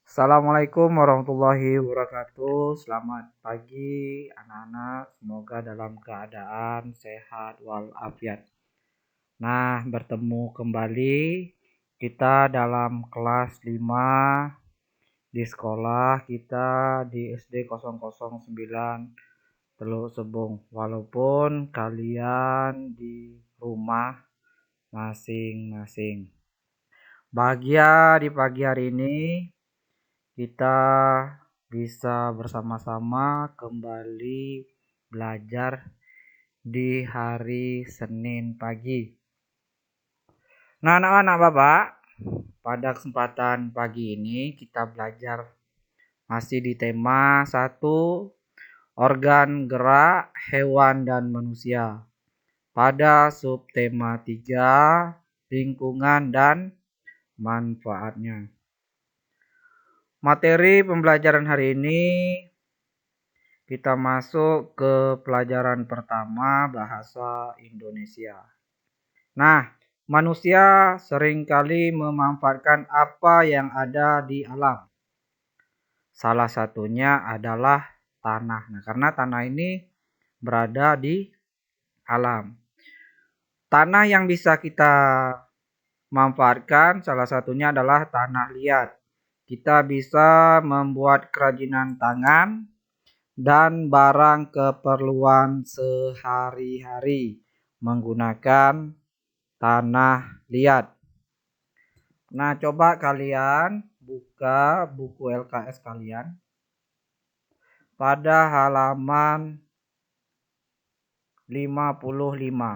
Assalamualaikum warahmatullahi wabarakatuh. Selamat pagi anak-anak. Semoga dalam keadaan sehat walafiat. Nah, bertemu kembali kita dalam kelas 5 di sekolah kita di SD 009 Teluk Sebung. Walaupun kalian di rumah masing-masing. Bahagia di pagi hari ini kita bisa bersama-sama kembali belajar di hari Senin pagi. Nah, anak-anak Bapak, pada kesempatan pagi ini kita belajar masih di tema 1, organ gerak hewan dan manusia. Pada subtema 3, lingkungan dan manfaatnya. Materi pembelajaran hari ini kita masuk ke pelajaran pertama bahasa Indonesia. Nah, manusia seringkali memanfaatkan apa yang ada di alam. Salah satunya adalah tanah. Nah, karena tanah ini berada di alam. Tanah yang bisa kita manfaatkan salah satunya adalah tanah liat. Kita bisa membuat kerajinan tangan dan barang keperluan sehari-hari menggunakan tanah liat. Nah, coba kalian buka buku LKS kalian pada halaman 55.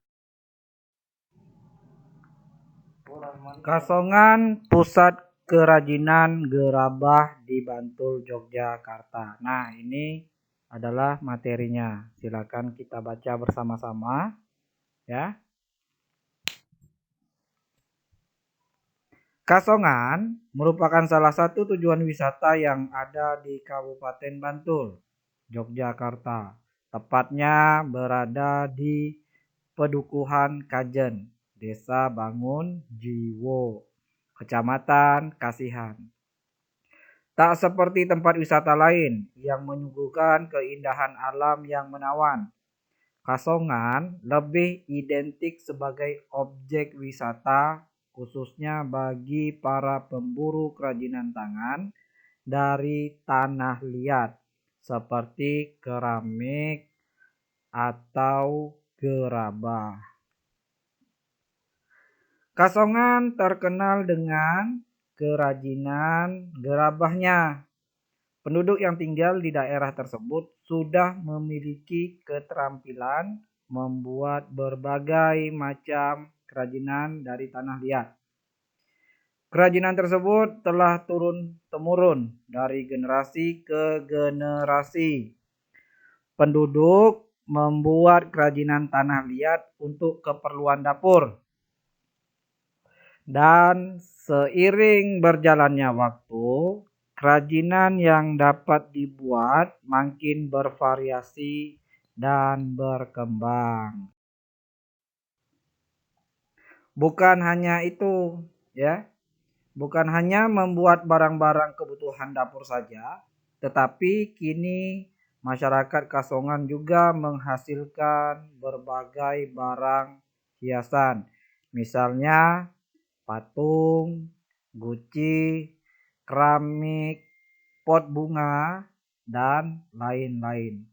Kasongan Pusat Kerajinan Gerabah di Bantul, Yogyakarta. Nah, ini adalah materinya. Silakan kita baca bersama-sama ya. Kasongan merupakan salah satu tujuan wisata yang ada di Kabupaten Bantul, Yogyakarta. Tepatnya berada di Pedukuhan Kajen, Desa Bangun Jiwo, Kecamatan Kasihan. Tak seperti tempat wisata lain yang menyuguhkan keindahan alam yang menawan, Kasongan lebih identik sebagai objek wisata khususnya bagi para pemburu kerajinan tangan dari tanah liat seperti keramik atau gerabah. Kasongan terkenal dengan kerajinan gerabahnya. Penduduk yang tinggal di daerah tersebut sudah memiliki keterampilan membuat berbagai macam kerajinan dari tanah liat. Kerajinan tersebut telah turun-temurun dari generasi ke generasi. Penduduk membuat kerajinan tanah liat untuk keperluan dapur. Dan seiring berjalannya waktu, kerajinan yang dapat dibuat makin bervariasi dan berkembang. Bukan hanya itu, ya. Bukan hanya membuat barang-barang kebutuhan dapur saja, tetapi kini masyarakat Kasongan juga menghasilkan berbagai barang hiasan. Misalnya patung, guci, keramik, pot bunga, dan lain-lain.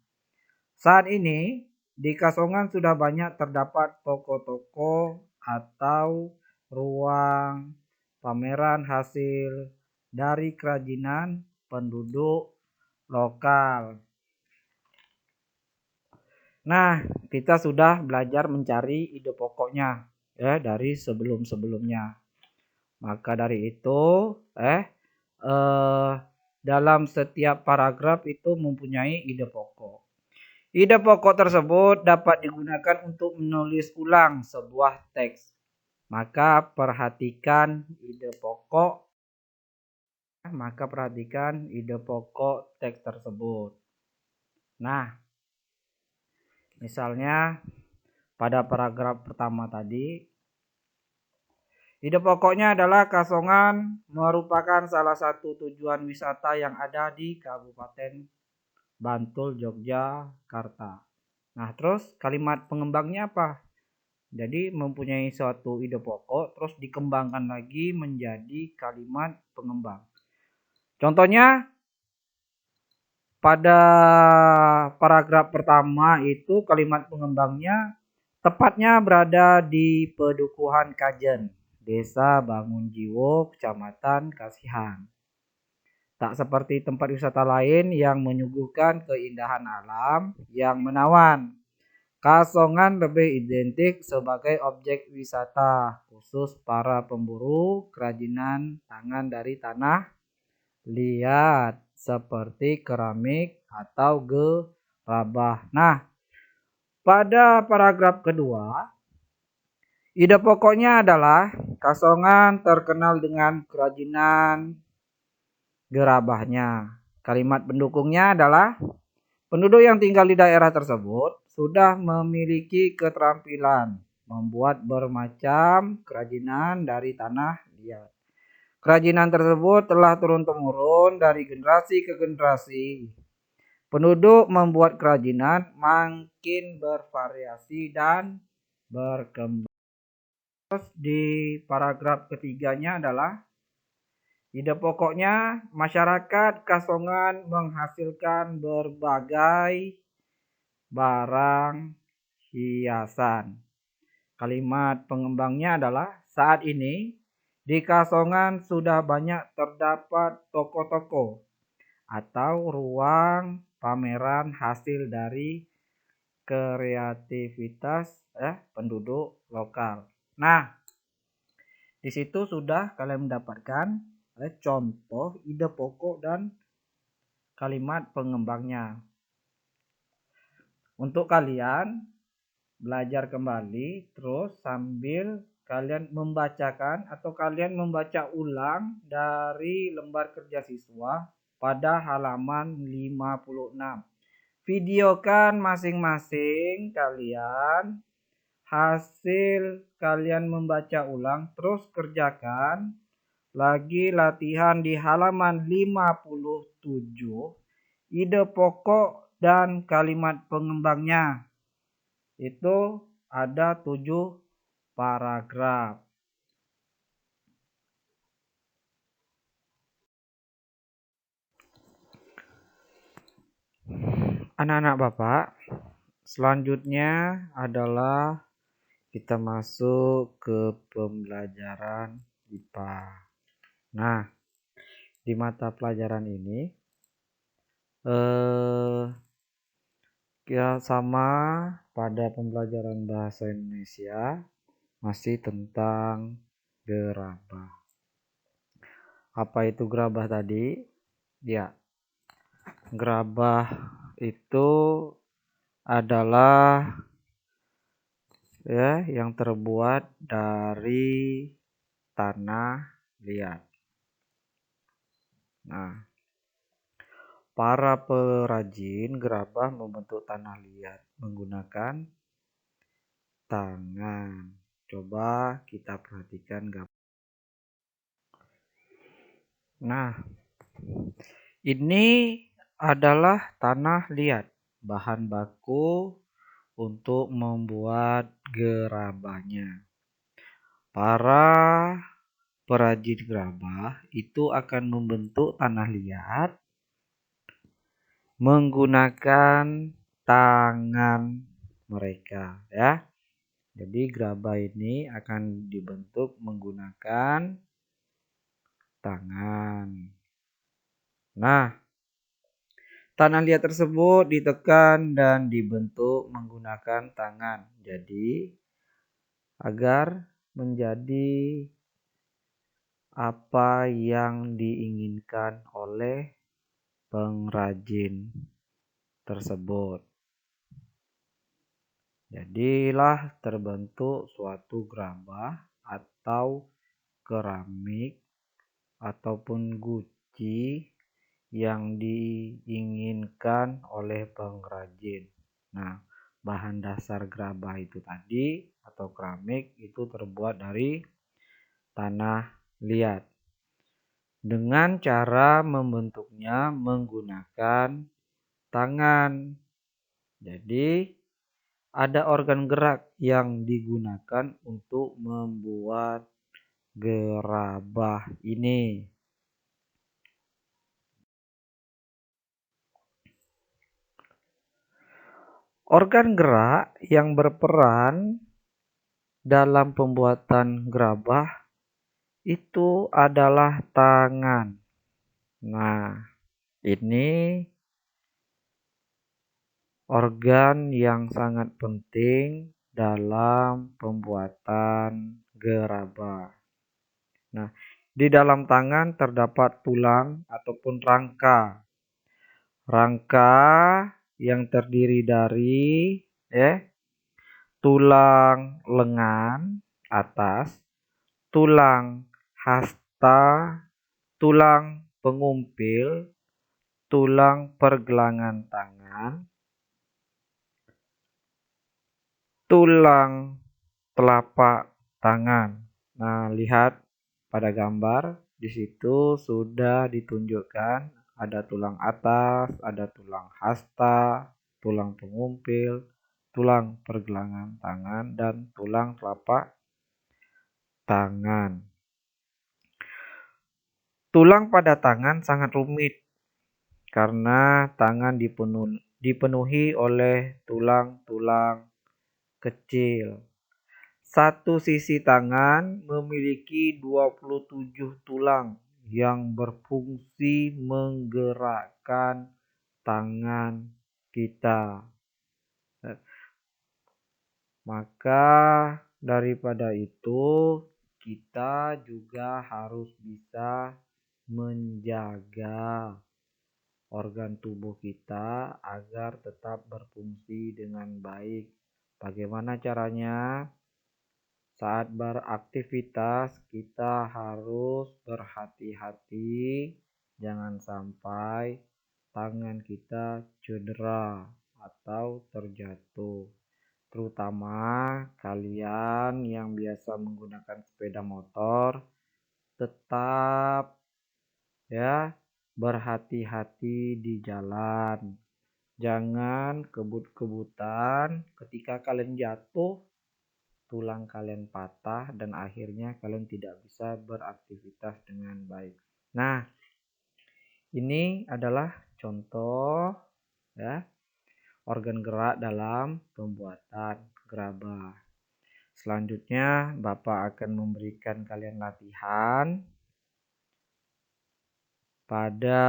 Saat ini di Kasongan sudah banyak terdapat toko-toko atau ruang pameran hasil dari kerajinan penduduk lokal. Nah, kita sudah belajar mencari ide pokoknya ya dari sebelum-sebelumnya. Maka dari itu, dalam setiap paragraf itu mempunyai ide pokok. Ide pokok tersebut dapat digunakan untuk menulis ulang sebuah teks. Maka perhatikan ide pokok teks tersebut. Nah, misalnya pada paragraf pertama tadi, Ide pokoknya adalah Kasongan merupakan salah satu tujuan wisata yang ada di Kabupaten Bantul, Yogyakarta. Nah, terus kalimat pengembangnya apa? Jadi mempunyai suatu ide pokok terus dikembangkan lagi menjadi kalimat pengembang. Contohnya pada paragraf pertama itu kalimat pengembangnya tepatnya berada di Pedukuhan Kajen, Desa Bangunjiwo, Kecamatan Kasihan. Tak seperti tempat wisata lain yang menyuguhkan keindahan alam yang menawan. Kasongan lebih identik sebagai objek wisata khusus para pemburu kerajinan tangan dari tanah liat seperti keramik atau gerabah. Nah, pada paragraf kedua, ide pokoknya adalah Kasongan terkenal dengan kerajinan gerabahnya. Kalimat pendukungnya adalah penduduk yang tinggal di daerah tersebut sudah memiliki keterampilan membuat bermacam kerajinan dari tanah liat. Kerajinan tersebut telah turun-temurun dari generasi ke generasi. Penduduk membuat kerajinan makin bervariasi dan berkembang. Terus di paragraf ketiganya adalah ide pokoknya masyarakat Kasongan menghasilkan berbagai barang hiasan. Kalimat pengembangnya adalah saat ini di Kasongan sudah banyak terdapat toko-toko atau ruang pameran hasil dari kreativitas penduduk lokal. Nah, di situ sudah kalian mendapatkan contoh ide pokok dan kalimat pengembangnya. Untuk kalian belajar kembali terus sambil kalian membacakan atau kalian membaca ulang dari lembar kerja siswa pada halaman 56. Videokan masing-masing kalian hasil kalian membaca ulang, terus kerjakan lagi latihan di halaman 57 ide pokok dan kalimat pengembangnya. Itu ada 7 paragraf. Anak-anak Bapak, selanjutnya adalah kita masuk ke pembelajaran IPA. Nah, di mata pelajaran ini ya sama pada pembelajaran bahasa Indonesia masih tentang gerabah. Apa itu gerabah tadi? Ya, gerabah itu adalah yang terbuat dari tanah liat. Nah, para perajin gerabah membentuk tanah liat menggunakan tangan. Coba kita perhatikan gambar. Nah, ini adalah tanah liat, bahan baku untuk membuat gerabahnya. Para perajin gerabah itu akan membentuk tanah liat menggunakan tangan mereka ya. Jadi gerabah ini akan dibentuk menggunakan tangan. Nah, tanah liat tersebut ditekan dan dibentuk menggunakan tangan. Jadi agar menjadi apa yang diinginkan oleh pengrajin tersebut. Jadilah terbentuk suatu gerabah atau keramik ataupun guci yang diinginkan oleh pengrajin. Nah, bahan dasar gerabah itu tadi atau keramik itu terbuat dari tanah liat dengan cara membentuknya menggunakan tangan. Jadi ada organ gerak yang digunakan untuk membuat gerabah ini. Organ gerak yang berperan dalam pembuatan gerabah itu adalah tangan. Nah, ini organ yang sangat penting dalam pembuatan gerabah. Nah, di dalam tangan terdapat tulang ataupun rangka. Rangka yang terdiri dari tulang lengan atas, tulang hasta, tulang pengumpil, tulang pergelangan tangan, tulang telapak tangan. Nah, lihat pada gambar di situ sudah ditunjukkan ada tulang atas, ada tulang hasta, tulang pengumpil, tulang pergelangan tangan, dan tulang telapak tangan. Tulang pada tangan sangat rumit karena tangan dipenuhi oleh tulang-tulang kecil. Satu sisi tangan memiliki 27 tulang yang berfungsi menggerakkan tangan kita. Maka daripada itu kita juga harus bisa menjaga organ tubuh kita agar tetap berfungsi dengan baik. Bagaimana caranya? Saat beraktivitas kita harus berhati-hati, jangan sampai tangan kita cedera atau terjatuh. Terutama kalian yang biasa menggunakan sepeda motor, tetap berhati-hati di jalan. Jangan kebut-kebutan, ketika kalian jatuh tulang kalian patah dan akhirnya kalian tidak bisa beraktivitas dengan baik. Nah, ini adalah contoh organ gerak dalam pembuatan gerabah. Selanjutnya Bapak akan memberikan kalian latihan pada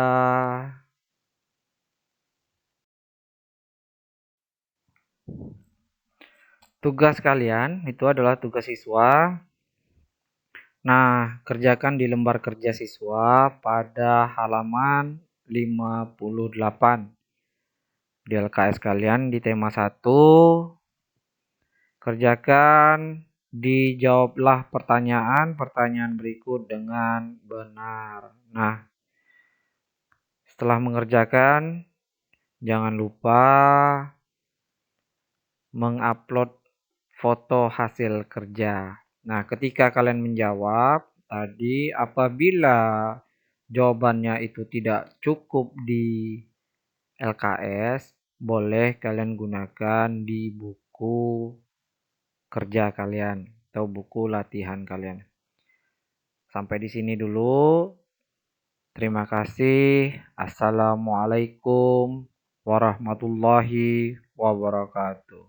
tugas kalian. Itu adalah tugas siswa. Nah, kerjakan di lembar kerja siswa pada halaman 58. Di LKS kalian di tema 1, kerjakan, dijawablah pertanyaan berikut dengan benar. Nah, setelah mengerjakan, jangan lupa mengupload foto hasil kerja. Nah, ketika kalian menjawab tadi, apabila jawabannya itu tidak cukup di LKS, boleh kalian gunakan di buku kerja kalian atau buku latihan kalian. Sampai di sini dulu. Terima kasih. Assalamualaikum warahmatullahi wabarakatuh.